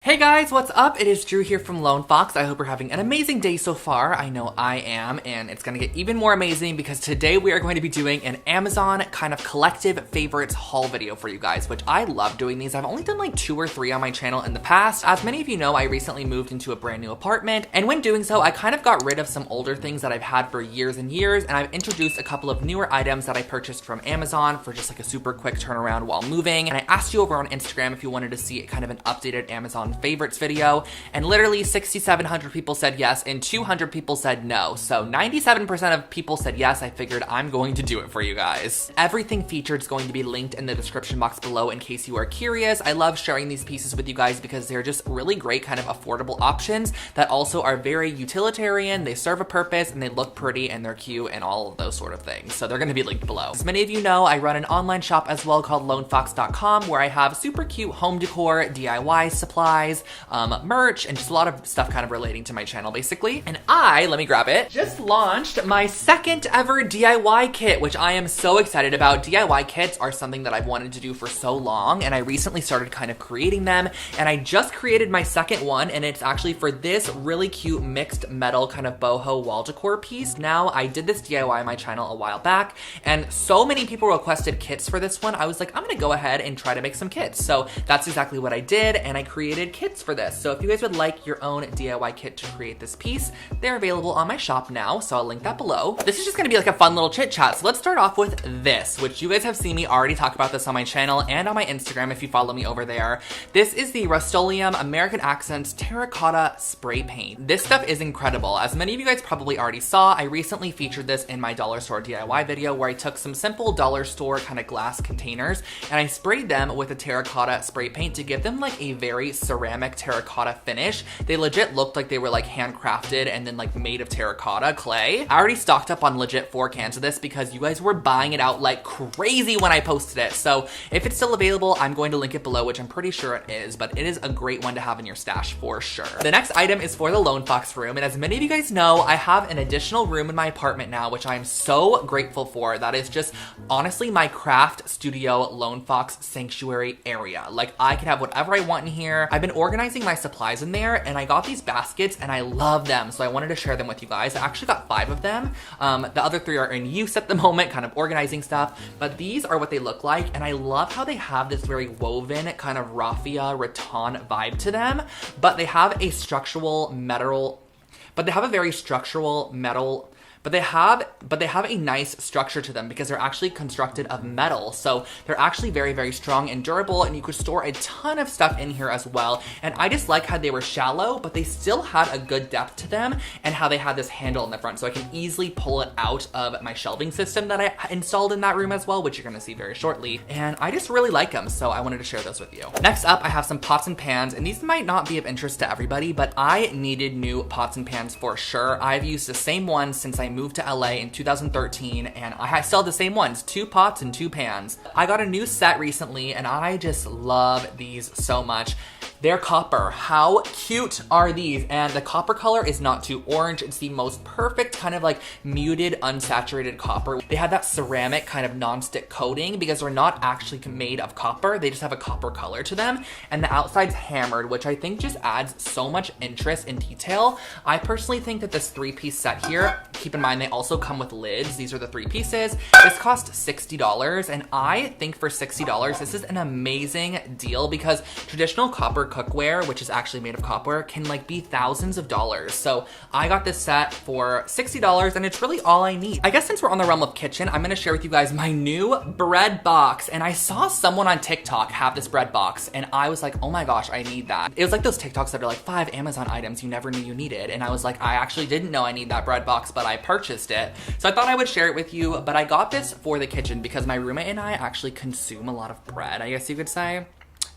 Hey guys, what's up? It is Drew here from Lone Fox. I hope you're having an amazing day so far. I know I am, and it's gonna get even more amazing because today we are going to be doing an Amazon kind of collective favorites haul video for you guys, which I love doing these. I've only done like 2 or 3 on my channel in the past. As many of you know, I recently moved into a brand new apartment, and when doing so, I kind of got rid of some older things that I've had for years and years, and I've introduced a couple of newer items that I purchased from Amazon for just like a super quick turnaround while moving. And I asked you over on Instagram if you wanted to see kind of an updated Amazon favorites video, and literally 6,700 people said yes and 200 people said no. So 97% of people said yes. I figured I'm going to do it for you guys. Everything featured is going to be linked in the description box below in case you are curious. I love sharing these pieces with you guys because they're just really great kind of affordable options that also are very utilitarian. They serve a purpose and they look pretty and they're cute and all of those sort of things. So they're going to be linked below. As many of you know, I run an online shop as well called lonefox.com where I have super cute home decor, DIY supplies, merch, and just a lot of stuff kind of relating to my channel basically. And let me grab it, just launched my second ever DIY kit, which I am so excited about. DIY kits are something that I've wanted to do for so long, and I recently started kind of creating them, and I just created my second one, and it's actually for this really cute mixed metal kind of boho wall decor piece. Now, I did this DIY on my channel a while back, and so many people requested kits for this one. I was like, I'm gonna go ahead and try to make some kits. So that's exactly what I did, and I created kits for this. So if you guys would like your own DIY kit to create this piece, they're available on my shop now, so I'll link that below. This is just gonna be like a fun little chit chat. So let's start off with this, which you guys have seen me already talk about this on my channel and on my Instagram if you follow me over there. This is the Rust-Oleum American Accents Terracotta Spray Paint. This stuff is incredible. As many of you guys probably already saw, I recently featured this in my dollar store DIY video where I took some simple dollar store kind of glass containers and I sprayed them with a terracotta spray paint to give them like a very ceramic terracotta finish. They legit looked like they were like handcrafted and then like made of terracotta clay. I already stocked up on legit 4 cans of this because you guys were buying it out like crazy when I posted it. So if it's still available, I'm going to link it below, which I'm pretty sure it is, but it is a great one to have in your stash for sure. The next item is for the Lone Fox room, and as many of you guys know, I have an additional room in my apartment now, which I'm so grateful for. That is just honestly my craft studio Lone Fox sanctuary area. Like I can have whatever I want in here. I've been organizing my supplies in there, and I got these baskets and I love them, so I wanted to share them with you guys. I actually got 5 of them. The other 3 are in use at the moment, kind of organizing stuff, but these are what they look like, and I love how they have this very woven kind of raffia rattan vibe to them, but they have a structural metal, but they have a nice structure to them because they're actually constructed of metal. So they're actually very, very strong and durable, and you could store a ton of stuff in here as well. And I just like how they were shallow, but they still had a good depth to them, and how they had this handle in the front. So I can easily pull it out of my shelving system that I installed in that room as well, which you're gonna see very shortly. And I just really like them, so I wanted to share those with you. Next up, I have some pots and pans, and these might not be of interest to everybody, but I needed new pots and pans for sure. I've used the same ones since I moved to LA in 2013, and I still have the same ones, 2 pots and 2 pans. I got a new set recently, and I just love these so much. They're copper. How cute are these? And the copper color is not too orange. It's the most perfect kind of like muted, unsaturated copper. They have that ceramic kind of non-stick coating because they're not actually made of copper. They just have a copper color to them. And the outside's hammered, which I think just adds so much interest and detail. I personally think that this 3-piece set here, keep in mind they also come with lids. These are the 3 pieces. This cost $60, and I think for $60, this is an amazing deal because traditional copper cookware, which is actually made of copper, can like be thousands of dollars. So I got this set for $60, and it's really all I need. I guess since we're on the realm of kitchen, I'm gonna share with you guys my new bread box. And I saw someone on TikTok have this bread box, and I was like, oh my gosh, I need that. It was like those TikToks that are like 5 Amazon items you never knew you needed. And I was like, I actually didn't know I need that bread box, but I purchased it. So I thought I would share it with you, but I got this for the kitchen because my roommate and I actually consume a lot of bread, I guess you could say.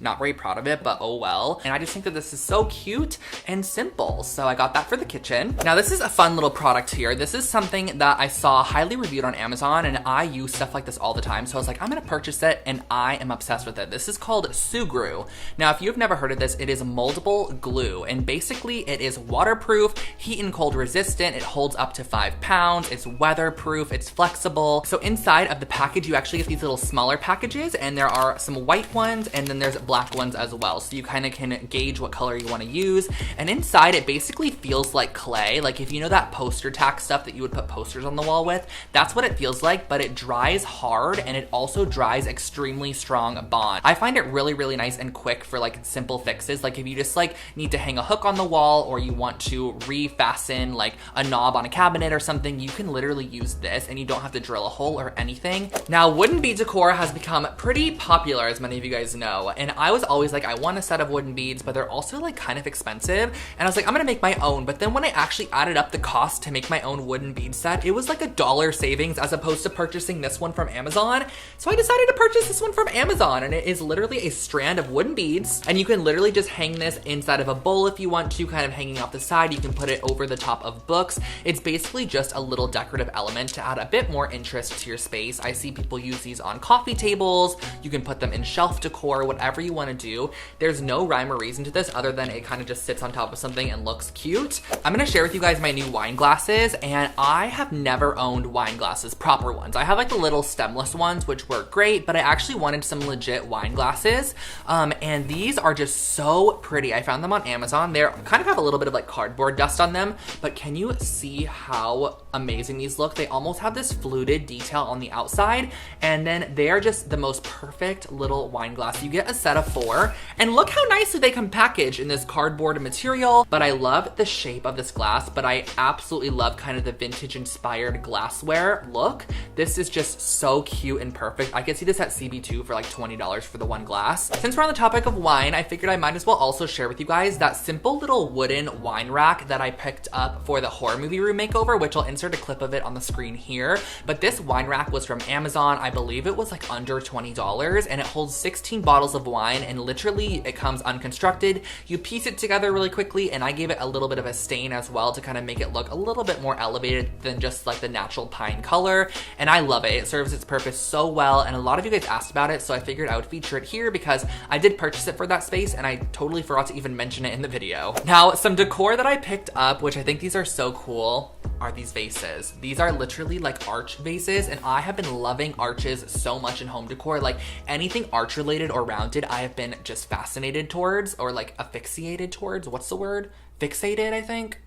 Not very proud of it, but oh well. And I just think that this is so cute and simple. So I got that for the kitchen. Now this is a fun little product here. This is something that I saw highly reviewed on Amazon, and I use stuff like this all the time. So I was like, I'm gonna purchase it, and I am obsessed with it. This is called Sugru. Now, if you've never heard of this, it is moldable glue. And basically it is waterproof, heat and cold resistant. It holds up to 5 pounds. It's weatherproof, it's flexible. So inside of the package, you actually get these little smaller packages, and there are some white ones, and then there's black ones as well. So you kind of can gauge what color you want to use. And inside it basically feels like clay. Like if you know that poster tack stuff that you would put posters on the wall with, that's what it feels like, but it dries hard and it also dries extremely strong bond. I find it really, really nice and quick for like simple fixes. Like if you just like need to hang a hook on the wall or you want to refasten like a knob on a cabinet or something, you can literally use this and you don't have to drill a hole or anything. Now, wooden bead decor has become pretty popular, as many of you guys know, and I was always like, I want a set of wooden beads, but they're also like kind of expensive, and I was like, I'm gonna make my own. But then when I actually added up the cost to make my own wooden bead set, it was like $1 savings as opposed to purchasing this one from Amazon. So I decided to purchase this one from Amazon, and it is literally a strand of wooden beads, and you can literally just hang this inside of a bowl if you want to, kind of hanging off the side. You can put it over the top of books. It's basically just a little decorative element to add a bit more interest to your space. I see people use these on coffee tables. You can put them in shelf decor, whatever you want to do. There's no rhyme or reason to this other than it kind of just sits on top of something and looks cute. I'm gonna share with you guys my new wine glasses, and I have never owned wine glasses, proper ones. I have like the little stemless ones, which work great, but I actually wanted some legit wine glasses. And these are just so pretty. I found them on Amazon. They're kind of have a little bit of like cardboard dust on them, but can you see how amazing these look? They almost have this fluted detail on the outside, and then they're just the most perfect little wine glass. You get a set of 4, and look how nicely they come packaged in this cardboard material. But I love the shape of this glass, but I absolutely love kind of the vintage inspired glassware look. This is just so cute and perfect. I could see this at CB2 for like $20 for the one glass. Since we're on the topic of wine, I figured I might as well also share with you guys that simple little wooden wine rack that I picked up for the horror movie room makeover, which I'll insert a clip of it on the screen here. But this wine rack was from Amazon. I believe it was like under $20, and it holds 16 bottles of wine, and literally it comes unconstructed. You piece it together really quickly, and I gave it a little bit of a stain as well to kind of make it look a little bit more elevated than just like the natural pine color, and I love it. It serves its purpose so well, and a lot of you guys asked about it, so I figured I would feature it here because I did purchase it for that space, and I totally forgot to even mention it in the video. Now, some decor that I picked up, which I think these are so cool, are these vases. These are literally like arch vases, and I have been loving arches so much in home decor. Like anything arch related or rounded, I have been just fascinated towards, or like asphyxiated towards. What's the word? Fixated, I think.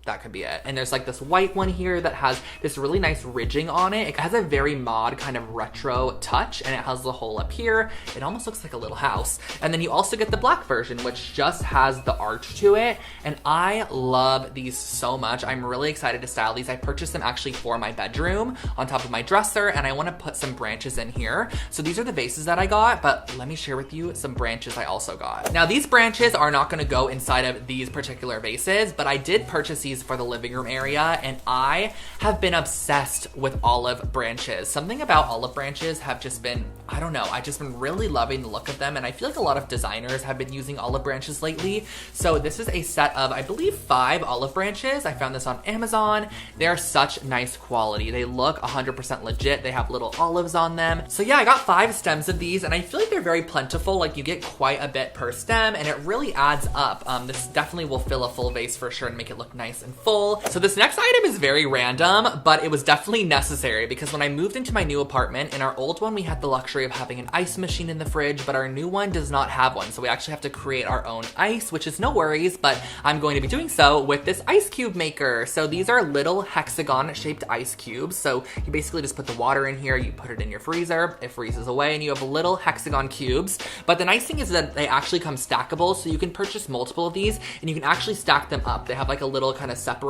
That could be it. And there's like this white one here that has this really nice ridging on it. It has a very mod kind of retro touch, and it has the hole up here. It almost looks like a little house. And then you also get the black version, which just has the arch to it. And I love these so much. I'm really excited to style these. I purchased them actually for my bedroom on top of my dresser, and I want to put some branches in here. So these are the vases that I got, but let me share with you some branches I also got. Now these branches are not going to go inside of these particular vases, but I did purchase these for the living room area, and I have been obsessed with olive branches. Something about olive branches have just been, I don't know, I've just been really loving the look of them, and I feel like a lot of designers have been using olive branches lately. So this is a set of, I believe, 5 olive branches. I found this on Amazon. They're such nice quality. They look 100% legit. They have little olives on them. So yeah, I got 5 stems of these, and I feel like they're very plentiful. Like you get quite a bit per stem, and it really adds up. This definitely will fill a full vase for sure and make it look nice and full. So this next item is very random, but it was definitely necessary because when I moved into my new apartment, in our old one we had the luxury of having an ice machine in the fridge, but our new one does not have one. So we actually have to create our own ice, which is no worries, but I'm going to be doing so with this ice cube maker. So these are little hexagon shaped ice cubes. So you basically just put the water in here, you put it in your freezer, it freezes away, and you have little hexagon cubes. But the nice thing is that they actually come stackable, so you can purchase multiple of these and you can actually stack them up. They have like a little kind of separate